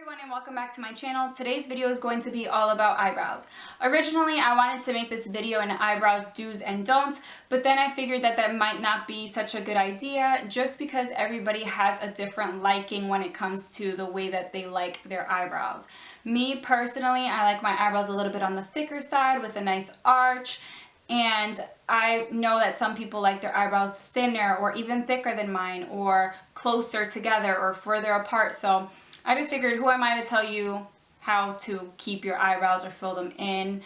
everyone and welcome back to my channel. Today's video is going to be all about eyebrows. Originally, I wanted to make this video in eyebrows do's and don'ts, but then I figured that that might not be such a good idea just because everybody has a different liking when it comes to the way that they like their eyebrows. Me personally, I like my eyebrows a little bit on the thicker side with a nice arch. And I know that some people like their eyebrows thinner or even thicker than mine or closer together or further apart. So I just figured, who am I to tell you how to keep your eyebrows or fill them in?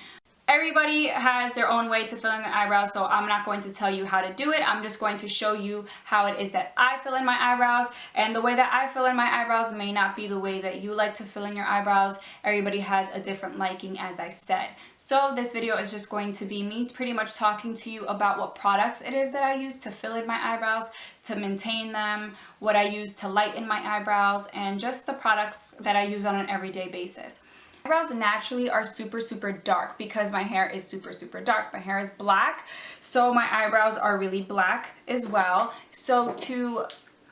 Everybody has their own way to fill in their eyebrows, so I'm not going to tell you how to do it. I'm just going to show you how it is that I fill in my eyebrows, and the way that I fill in my eyebrows may not be the way that you like to fill in your eyebrows. Everybody has a different liking, as I said. So this video is just going to be me pretty much talking to you about what products it is that I use to fill in my eyebrows, to maintain them, what I use to lighten my eyebrows, and just the products that I use on an everyday basis. Eyebrows naturally are super dark because my hair is super dark. My hair is black, so my eyebrows are really black as well. So to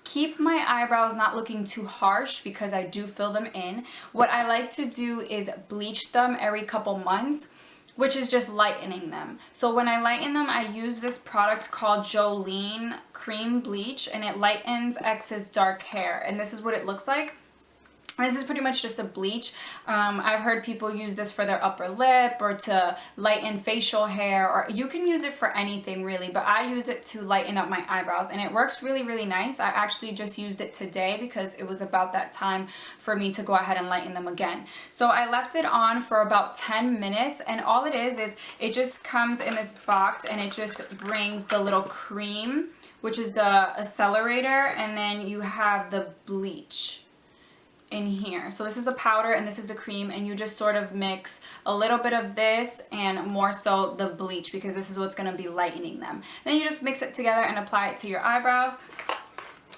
keep my eyebrows not looking too harsh, because I do fill them in, what I like to do is bleach them every couple months, which is just lightening them. So when I lighten them, I use this product called Jolene Cream Bleach, and it lightens excess dark hair, and this is what it looks like. This is pretty much just a bleach. I've heard people use this for their upper lip or to lighten facial hair, or you can use it for anything really, but I use it to lighten up my eyebrows, and it works really nice. I actually just used it today because it was about that time for me to go ahead and lighten them again. So I left it on for about 10 minutes, and all it is it just comes in this box, and it just brings the little cream, which is the accelerator, and then you have the bleach in here. So this is a powder and this is the cream, and you just sort of mix a little bit of this and more so the bleach, because this is what's going to be lightening them. Then you just mix it together and apply it to your eyebrows.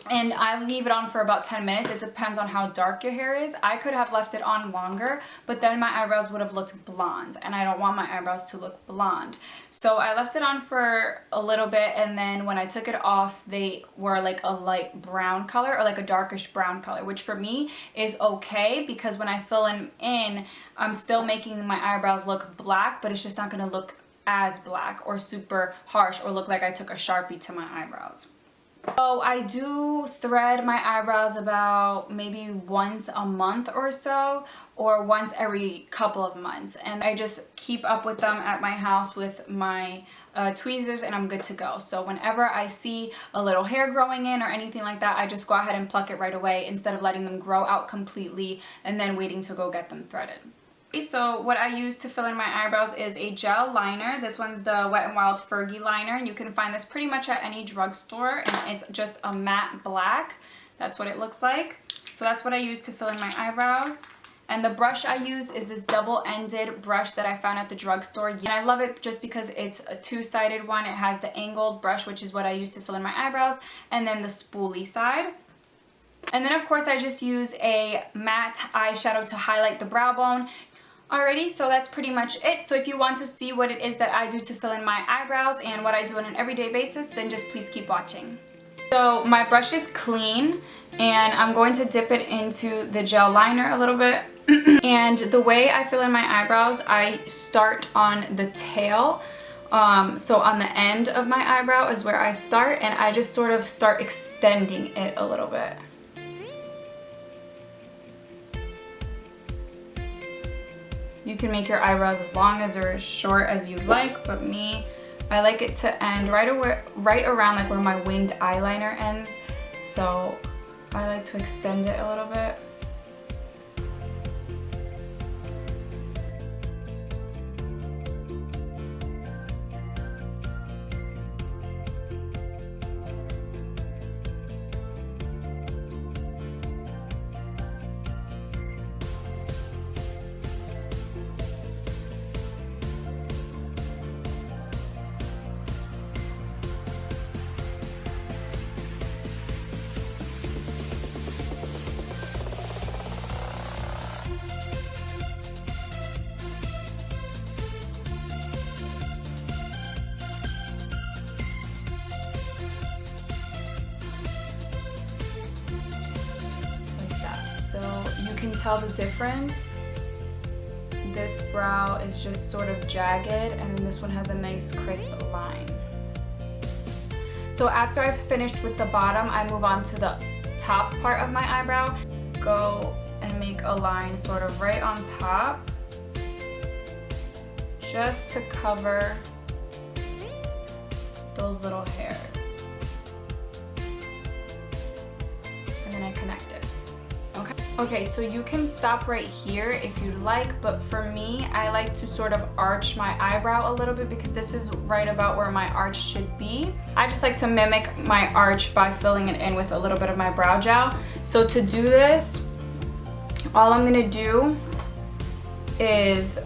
And I leave it on for about 10 minutes. It depends on how dark your hair is. I could have left it on longer, but then my eyebrows would have looked blonde, and I don't want my eyebrows to look blonde. So I left it on for a little bit, and then when I took it off, they were like a light brown color or like a darkish brown color, which for me is okay, because when I fill them in, I'm still making my eyebrows look black, but it's just not going to look as black or super harsh or look like I took a Sharpie to my eyebrows. So I do thread my eyebrows about maybe once a month or so, or once every couple of months, and I just keep up with them at my house with my tweezers, and I'm good to go. So whenever I see a little hair growing in or anything like that, I just go ahead and pluck it right away instead of letting them grow out completely and then waiting to go get them threaded. So what I use to fill in my eyebrows is a gel liner. This one's the Wet n Wild Fergie liner, and you can find this pretty much at any drugstore, and it's just a matte black. That's what it looks like. So that's what I use to fill in my eyebrows. And the brush I use is this double-ended brush that I found at the drugstore. And I love it just because it's a two-sided one. It has the angled brush, which is what I use to fill in my eyebrows, and then the spoolie side. And then of course I just use a matte eyeshadow to highlight the brow bone. Alrighty, so that's pretty much it. So if you want to see what it is that I do to fill in my eyebrows and what I do on an everyday basis, then just please keep watching. So my brush is clean, and I'm going to dip it into the gel liner a little bit. And the way I fill in my eyebrows, I start on the tail. So on the end of my eyebrow is where I start, and I just sort of start extending it a little bit. You can make your eyebrows as long as or as short as you like, but me, I like it to end right around like where my winged eyeliner ends. So I like to extend it a little bit. tell the difference. This brow is just sort of jagged, and then this one has a nice crisp line. So after I've finished with the bottom, I move on to the top part of my eyebrow. Go and make a line sort of right on top, just to cover those little hairs. And then I connect it. Okay, so you can stop right here if you'd like, but for me, I like to sort of arch my eyebrow a little bit because this is right about where my arch should be. I just like to mimic my arch by filling it in with a little bit of my brow gel. So to do this, all I'm gonna do is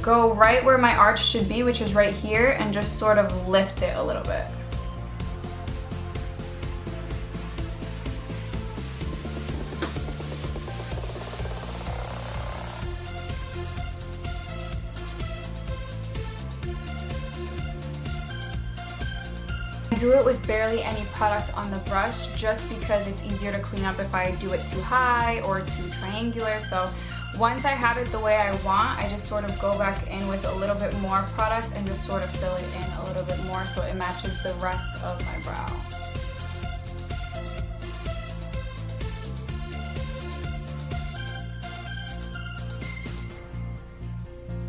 go right where my arch should be, which is right here, and just sort of lift it a little bit. Do it with barely any product on the brush just because it's easier to clean up if I do it too high or too triangular. So once I have it the way I want, I just sort of go back in with a little bit more product and just sort of fill it in a little bit more so it matches the rest of my brow.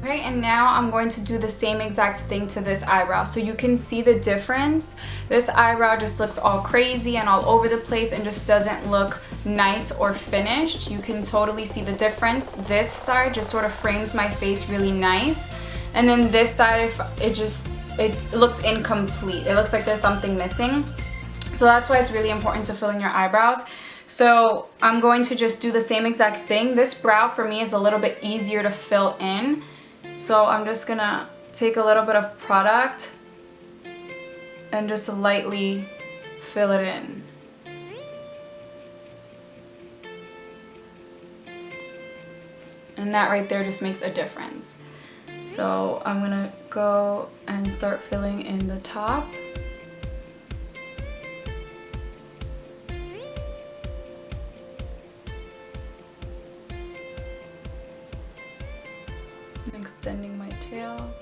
Okay, and now I'm going to do the same exact thing to this eyebrow. So you can see the difference. This eyebrow just looks all crazy and all over the place and just doesn't look nice or finished. You can totally see the difference. This side just sort of frames my face really nice. And then this side, it looks incomplete. It looks like there's something missing. So that's why it's really important to fill in your eyebrows. So I'm going to just do the same exact thing. This brow for me is a little bit easier to fill in. So I'm just gonna take a little bit of product and just lightly fill it in. And that right there just makes a difference. So I'm gonna go and start filling in the top. Extending my tail.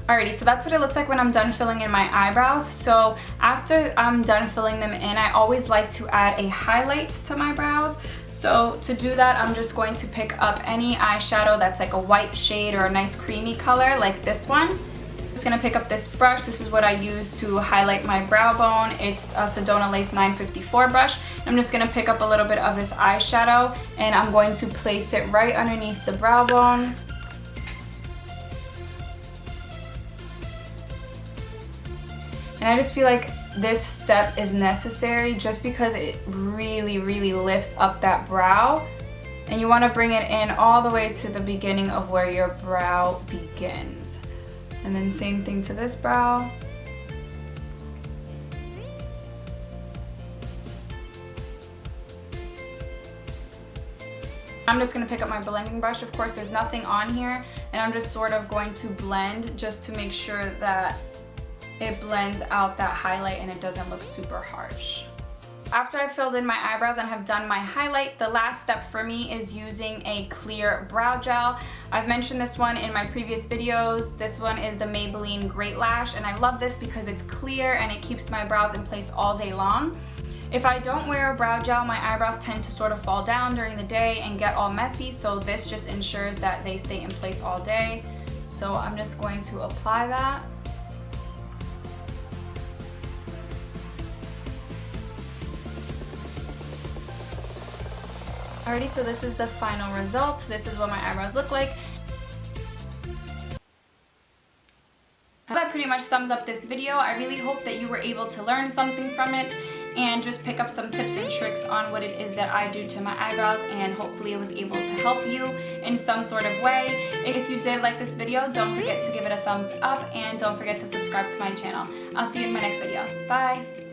Alrighty, so that's what it looks like when I'm done filling in my eyebrows. So after I'm done filling them in, I always like to add a highlight to my brows. So to do that, I'm just going to pick up any eyeshadow that's like a white shade or a nice creamy color like this one. Just gonna pick up this brush. This is what I use to highlight my brow bone. It's a Sedona Lace 954 brush. I'm just gonna pick up a little bit of this eyeshadow and I'm going to place it right underneath the brow bone. And I just feel like this step is necessary just because it really, really lifts up that brow. And you wanna bring it in all the way to the beginning of where your brow begins. And then same thing to this brow. I'm just gonna pick up my blending brush. Of course, there's nothing on here, and I'm just sort of going to blend just to make sure that it blends out that highlight and it doesn't look super harsh. After I've filled in my eyebrows and have done my highlight, the last step for me is using a clear brow gel. I've mentioned this one in my previous videos. This one is the Maybelline Great Lash, and I love this because it's clear and it keeps my brows in place all day long. If I don't wear a brow gel, my eyebrows tend to sort of fall down during the day and get all messy, so this just ensures that they stay in place all day. So I'm just going to apply that. Alrighty, so this is the final result. This is what my eyebrows look like. That pretty much sums up this video. I really hope that you were able to learn something from it and just pick up some tips and tricks on what it is that I do to my eyebrows, and hopefully it was able to help you in some sort of way. If you did like this video, don't forget to give it a thumbs up and don't forget to subscribe to my channel. I'll see you in my next video. Bye!